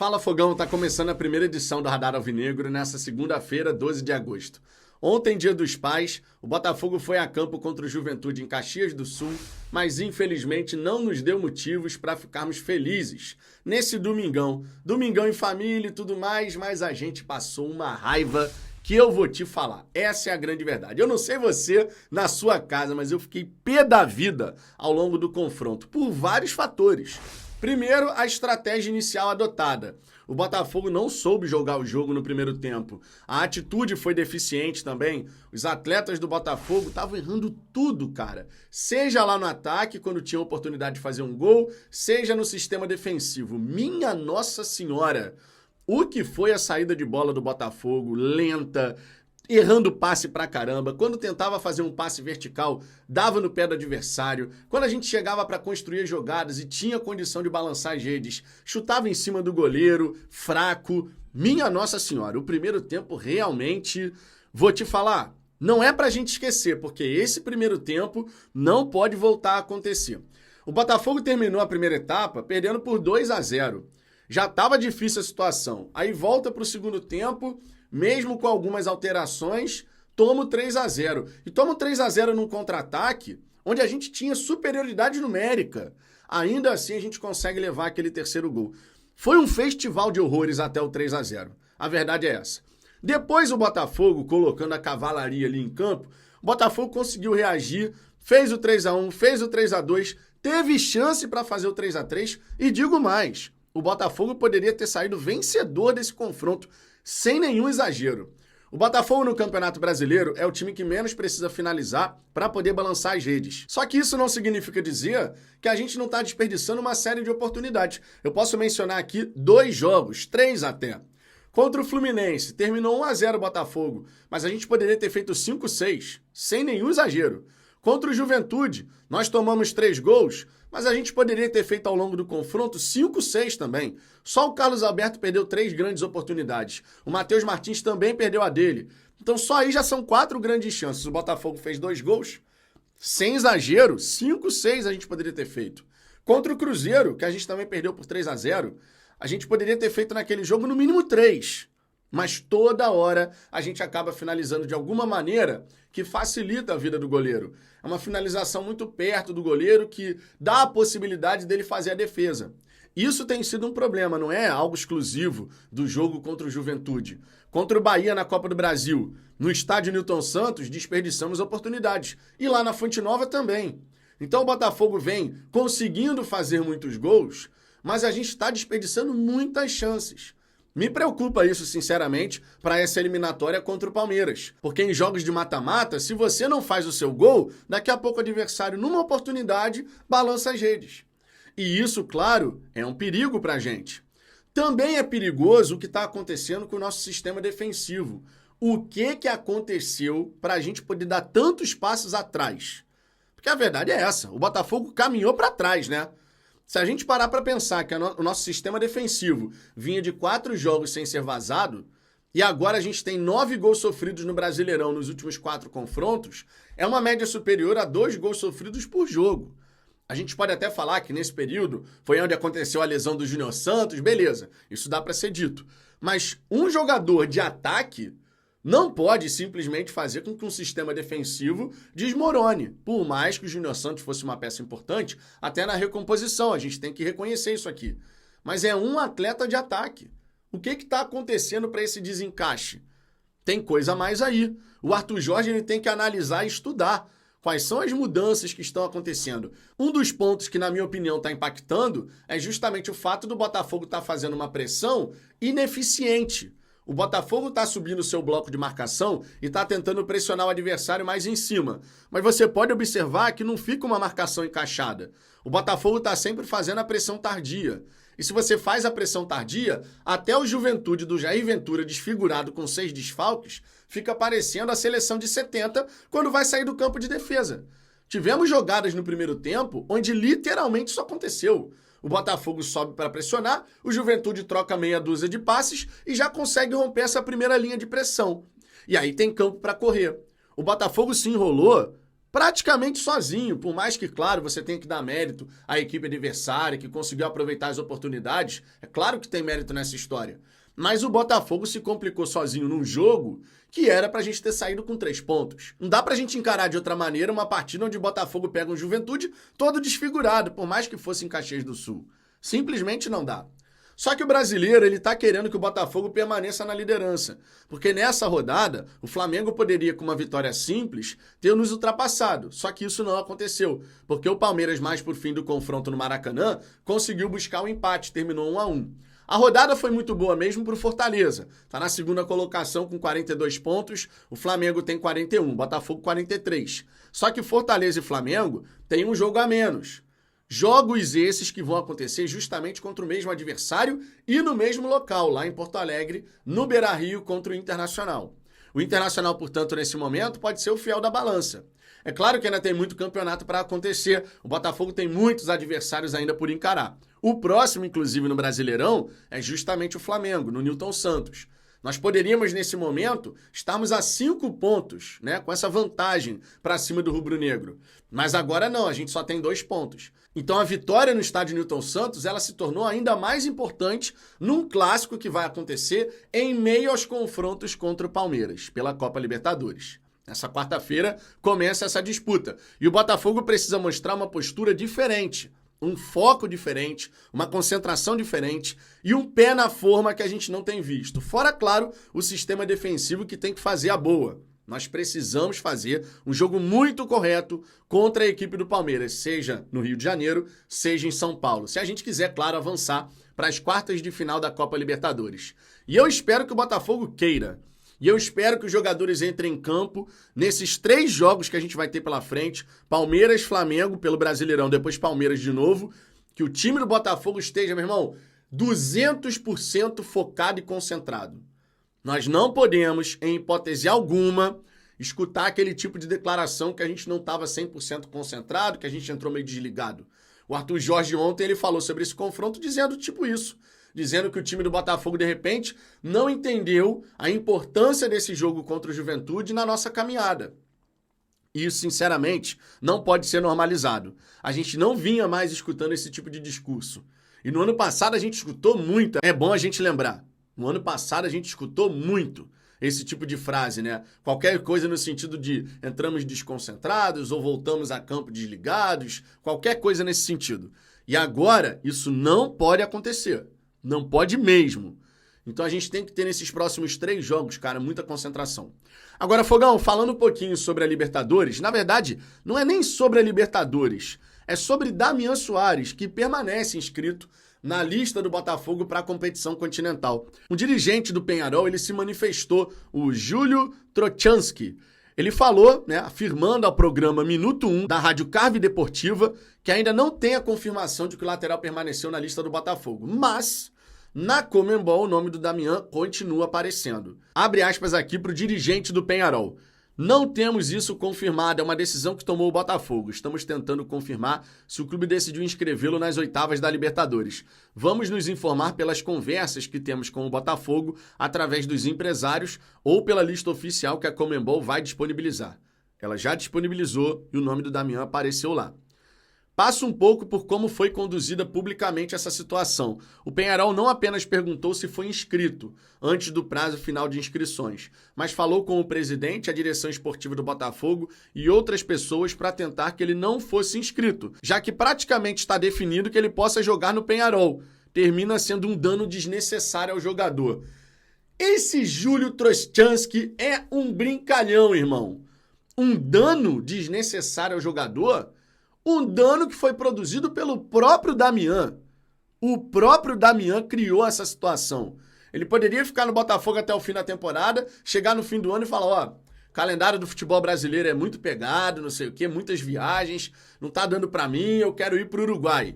Fala Fogão, tá começando a primeira edição do Radar Alvinegro nessa segunda-feira, 12 de agosto. Ontem, dia dos pais, o Botafogo foi a campo contra o Juventude em Caxias do Sul, mas infelizmente não nos deu motivos para ficarmos felizes nesse domingão. Domingão em família e tudo mais, mas a gente passou uma raiva que eu vou te falar. Essa é a grande verdade. Eu não sei você na sua casa, mas eu fiquei pé da vida ao longo do confronto, por vários fatores. Primeiro, a estratégia inicial adotada. O Botafogo não soube jogar o jogo no primeiro tempo. A atitude foi deficiente também. Os atletas do Botafogo estavam errando tudo, cara. Seja lá no ataque, quando tinha oportunidade de fazer um gol, seja no sistema defensivo. Minha Nossa Senhora! O que foi a saída de bola do Botafogo? Lenta, errando passe pra caramba. Quando tentava fazer um passe vertical, dava no pé do adversário. Quando a gente chegava para construir jogadas e tinha condição de balançar as redes, chutava em cima do goleiro, fraco. Minha Nossa Senhora, o primeiro tempo realmente, vou te falar, não é pra gente esquecer, porque esse primeiro tempo não pode voltar a acontecer. O Botafogo terminou a primeira etapa perdendo por 2-0. Já estava difícil a situação. Aí volta para o segundo tempo, mesmo com algumas alterações, toma o 3-0. E toma o 3-0 num contra-ataque, onde a gente tinha superioridade numérica. Ainda assim, a gente consegue levar aquele terceiro gol. Foi um festival de horrores até o 3-0. A verdade é essa. Depois o Botafogo, colocando a cavalaria ali em campo, o Botafogo conseguiu reagir, fez o 3-1, fez o 3-2, teve chance para fazer o 3-3 e digo mais, o Botafogo poderia ter saído vencedor desse confronto, sem nenhum exagero. O Botafogo no Campeonato Brasileiro é o time que menos precisa finalizar para poder balançar as redes. Só que isso não significa dizer que a gente não está desperdiçando uma série de oportunidades. Eu posso mencionar aqui 2 jogos, 3 até. Contra o Fluminense, terminou 1-0 o Botafogo, mas a gente poderia ter feito 5-6, sem nenhum exagero. Contra o Juventude, nós tomamos 3 gols, mas a gente poderia ter feito ao longo do confronto 5-6 também. Só o Carlos Alberto perdeu 3 grandes oportunidades. O Matheus Martins também perdeu a dele. Então só aí já são 4 grandes chances. O Botafogo fez 2 gols. Sem exagero, 5-6 a gente poderia ter feito. Contra o Cruzeiro, que a gente também perdeu por 3-0, a gente poderia ter feito naquele jogo no mínimo 3. Mas toda hora a gente acaba finalizando de alguma maneira que facilita a vida do goleiro. É uma finalização muito perto do goleiro que dá a possibilidade dele fazer a defesa. Isso tem sido um problema, não é algo exclusivo do jogo contra o Juventude. Contra o Bahia na Copa do Brasil, no estádio Newton Santos, desperdiçamos oportunidades. E lá na Fonte Nova também. Então o Botafogo vem conseguindo fazer muitos gols, mas a gente está desperdiçando muitas chances. Me preocupa isso, sinceramente, para essa eliminatória contra o Palmeiras. Porque em jogos de mata-mata, se você não faz o seu gol, daqui a pouco o adversário, numa oportunidade, balança as redes. E isso, claro, é um perigo para a gente. Também é perigoso o que está acontecendo com o nosso sistema defensivo. O que aconteceu para a gente poder dar tantos passos atrás? Porque a verdade é essa, o Botafogo caminhou para trás, né? Se a gente parar para pensar que o nosso sistema defensivo vinha de 4 jogos sem ser vazado, e agora a gente tem 9 gols sofridos no Brasileirão nos últimos 4 confrontos, é uma média superior a 2 gols sofridos por jogo. A gente pode até falar que nesse período foi onde aconteceu a lesão do Júnior Santos, beleza, isso dá para ser dito. Mas um jogador de ataque não pode simplesmente fazer com que um sistema defensivo desmorone. Por mais que o Júnior Santos fosse uma peça importante, até na recomposição, a gente tem que reconhecer isso aqui. Mas é um atleta de ataque. O que está acontecendo para esse desencaixe? Tem coisa a mais aí. O Arthur Jorge ele tem que analisar e estudar quais são as mudanças que estão acontecendo. Um dos pontos que, na minha opinião, está impactando é justamente o fato do Botafogo estar fazendo uma pressão ineficiente. O Botafogo está subindo o seu bloco de marcação e está tentando pressionar o adversário mais em cima. Mas você pode observar que não fica uma marcação encaixada. O Botafogo está sempre fazendo a pressão tardia. E se você faz a pressão tardia, até o Juventude do Jair Ventura desfigurado com 6 desfalques, fica parecendo a seleção de 70 quando vai sair do campo de defesa. Tivemos jogadas no primeiro tempo onde literalmente isso aconteceu. O Botafogo sobe para pressionar, o Juventude troca meia dúzia de passes e já consegue romper essa primeira linha de pressão. E aí tem campo para correr. O Botafogo se enrolou praticamente sozinho, por mais que, claro, você tenha que dar mérito à equipe adversária, que conseguiu aproveitar as oportunidades, é claro que tem mérito nessa história. Mas o Botafogo se complicou sozinho num jogo que era pra gente ter saído com 3 pontos. Não dá pra gente encarar de outra maneira uma partida onde o Botafogo pega um Juventude todo desfigurado, por mais que fosse em Caxias do Sul. Simplesmente não dá. Só que o brasileiro, ele tá querendo que o Botafogo permaneça na liderança, porque nessa rodada, o Flamengo poderia, com uma vitória simples, ter nos ultrapassado. Só que isso não aconteceu, porque o Palmeiras, mais por fim do confronto no Maracanã, conseguiu buscar o empate, terminou 1-1. A rodada foi muito boa mesmo para o Fortaleza. Está na segunda colocação com 42 pontos, o Flamengo tem 41, o Botafogo 43. Só que Fortaleza e Flamengo têm um jogo a menos. Jogos esses que vão acontecer justamente contra o mesmo adversário e no mesmo local, lá em Porto Alegre, no Beira-Rio contra o Internacional. O Internacional, portanto, nesse momento, pode ser o fiel da balança. É claro que ainda tem muito campeonato para acontecer, o Botafogo tem muitos adversários ainda por encarar. O próximo, inclusive, no Brasileirão, é justamente o Flamengo, no Newton Santos. Nós poderíamos, nesse momento, estarmos a 5 pontos, né, com essa vantagem para cima do rubro-negro. Mas agora não, a gente só tem 2 pontos. Então a vitória no estádio Newton Santos, ela se tornou ainda mais importante num clássico que vai acontecer em meio aos confrontos contra o Palmeiras, pela Copa Libertadores. Nessa quarta-feira começa essa disputa. E o Botafogo precisa mostrar uma postura diferente, um foco diferente, uma concentração diferente e um pé na forma que a gente não tem visto. Fora, claro, o sistema defensivo que tem que fazer a boa. Nós precisamos fazer um jogo muito correto contra a equipe do Palmeiras, seja no Rio de Janeiro, seja em São Paulo. Se a gente quiser, claro, avançar para as quartas de final da Copa Libertadores. E eu espero que o Botafogo queira. E eu espero que os jogadores entrem em campo nesses 3 jogos que a gente vai ter pela frente, Palmeiras, Flamengo, pelo Brasileirão, depois Palmeiras de novo, que o time do Botafogo esteja, meu irmão, 200% focado e concentrado. Nós não podemos, em hipótese alguma, escutar aquele tipo de declaração que a gente não estava 100% concentrado, que a gente entrou meio desligado. O Arthur Jorge ontem ele falou sobre esse confronto dizendo tipo isso. Dizendo que o time do Botafogo, de repente, não entendeu a importância desse jogo contra o Juventude na nossa caminhada. Isso, sinceramente, não pode ser normalizado. A gente não vinha mais escutando esse tipo de discurso. E no ano passado a gente escutou muito. É bom a gente lembrar. No ano passado a gente escutou muito esse tipo de frase, né? Qualquer coisa no sentido de entramos desconcentrados ou voltamos a campo desligados, qualquer coisa nesse sentido. E agora isso não pode acontecer. Não pode mesmo. Então a gente tem que ter nesses próximos 3 jogos, cara, muita concentração. Agora, Fogão, falando um pouquinho sobre a Libertadores, na verdade, não é nem sobre a Libertadores, é sobre Damian Soares, que permanece inscrito na lista do Botafogo para a competição continental. Um dirigente do Peñarol, ele se manifestou, o Júlio Trochansky. Ele falou, né, afirmando ao programa Minuto 1 da Rádio Carve Deportiva, que ainda não tem a confirmação de que o lateral permaneceu na lista do Botafogo. Mas, na Conmebol, o nome do Damian continua aparecendo. Abre aspas aqui para o dirigente do Peñarol. Não temos isso confirmado, é uma decisão que tomou o Botafogo. Estamos tentando confirmar se o clube decidiu inscrevê-lo nas oitavas da Libertadores. Vamos nos informar pelas conversas que temos com o Botafogo através dos empresários ou pela lista oficial que a Conmebol vai disponibilizar. Ela já disponibilizou e o nome do Damian apareceu lá. Passa um pouco por como foi conduzida publicamente essa situação. O Peñarol não apenas perguntou se foi inscrito antes do prazo final de inscrições, mas falou com o presidente, a direção esportiva do Botafogo e outras pessoas para tentar que ele não fosse inscrito, já que praticamente está definido que ele possa jogar no Peñarol. Termina sendo um dano desnecessário ao jogador. Esse Júlio Trochansky é um brincalhão, irmão. Um dano desnecessário ao jogador? Um dano que foi produzido pelo próprio Damian. O próprio Damian criou essa situação. Ele poderia ficar no Botafogo até o fim da temporada, chegar no fim do ano e falar, ó, calendário do futebol brasileiro é muito pegado, não sei o quê, muitas viagens, não tá dando pra mim, eu quero ir pro Uruguai.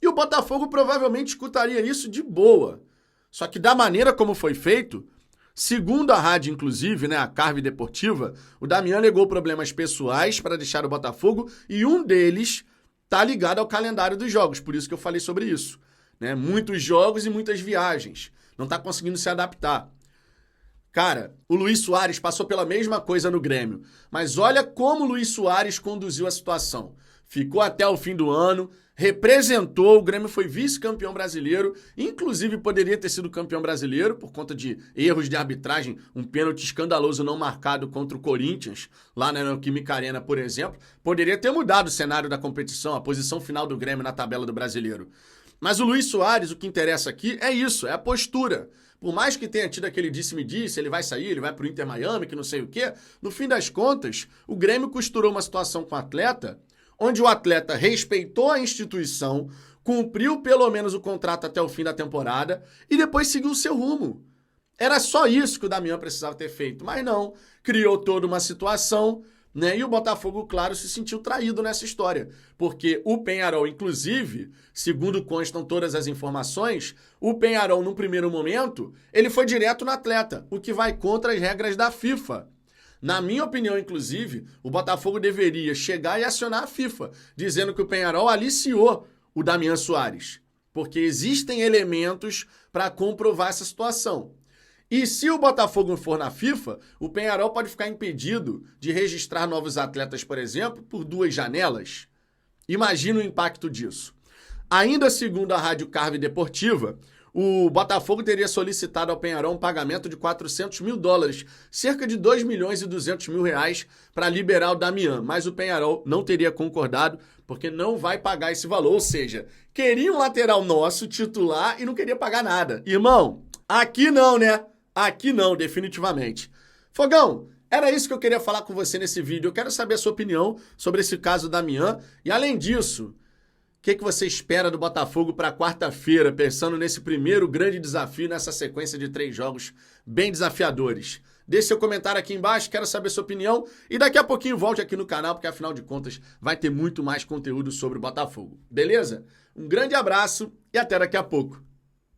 E o Botafogo provavelmente escutaria isso de boa. Só que da maneira como foi feito, segundo a rádio, inclusive, né, a Carve Deportiva, o Damian alegou problemas pessoais para deixar o Botafogo e um deles está ligado ao calendário dos jogos, por isso que eu falei sobre isso. Né? Muitos jogos e muitas viagens. Não está conseguindo se adaptar. Cara, o Luís Soares passou pela mesma coisa no Grêmio, mas olha como o Luís Soares conduziu a situação. Ficou até o fim do ano, representou, o Grêmio foi vice-campeão brasileiro, inclusive poderia ter sido campeão brasileiro por conta de erros de arbitragem, um pênalti escandaloso não marcado contra o Corinthians, lá na Neoquímica Arena, por exemplo, poderia ter mudado o cenário da competição, a posição final do Grêmio na tabela do Brasileiro. Mas o Luís Soares, o que interessa aqui é isso, é a postura. Por mais que tenha tido aquele disse-me-disse, ele vai sair, ele vai pro Inter Miami, que não sei o quê, no fim das contas, o Grêmio costurou uma situação com o atleta, onde o atleta respeitou a instituição, cumpriu pelo menos o contrato até o fim da temporada e depois seguiu o seu rumo. Era só isso que o Damião precisava ter feito, mas não, criou toda uma situação, né? E o Botafogo, claro, se sentiu traído nessa história, porque o Peñarol, inclusive, segundo constam todas as informações, o Peñarol, num primeiro momento, ele foi direto no atleta, o que vai contra as regras da FIFA. Na minha opinião, inclusive, o Botafogo deveria chegar e acionar a FIFA, dizendo que o Peñarol aliciou o Damian Soares, porque existem elementos para comprovar essa situação. E se o Botafogo for na FIFA, o Peñarol pode ficar impedido de registrar novos atletas, por exemplo, por 2 janelas. Imagina o impacto disso. Ainda segundo a Rádio Carve Deportiva, o Botafogo teria solicitado ao Peñarol um pagamento de $400 mil, cerca de 2 milhões e 200 mil reais, para liberar o Damian, mas o Peñarol não teria concordado porque não vai pagar esse valor, ou seja, queria um lateral nosso titular e não queria pagar nada. Irmão, aqui não, né? Aqui não, definitivamente. Fogão, era isso que eu queria falar com você nesse vídeo. Eu quero saber a sua opinião sobre esse caso do Damian. E além disso, o que você espera do Botafogo para quarta-feira, pensando nesse primeiro grande desafio, nessa sequência de 3 jogos bem desafiadores? Deixe seu comentário aqui embaixo, quero saber sua opinião. E daqui a pouquinho volte aqui no canal, porque afinal de contas vai ter muito mais conteúdo sobre o Botafogo. Beleza? Um grande abraço e até daqui a pouco.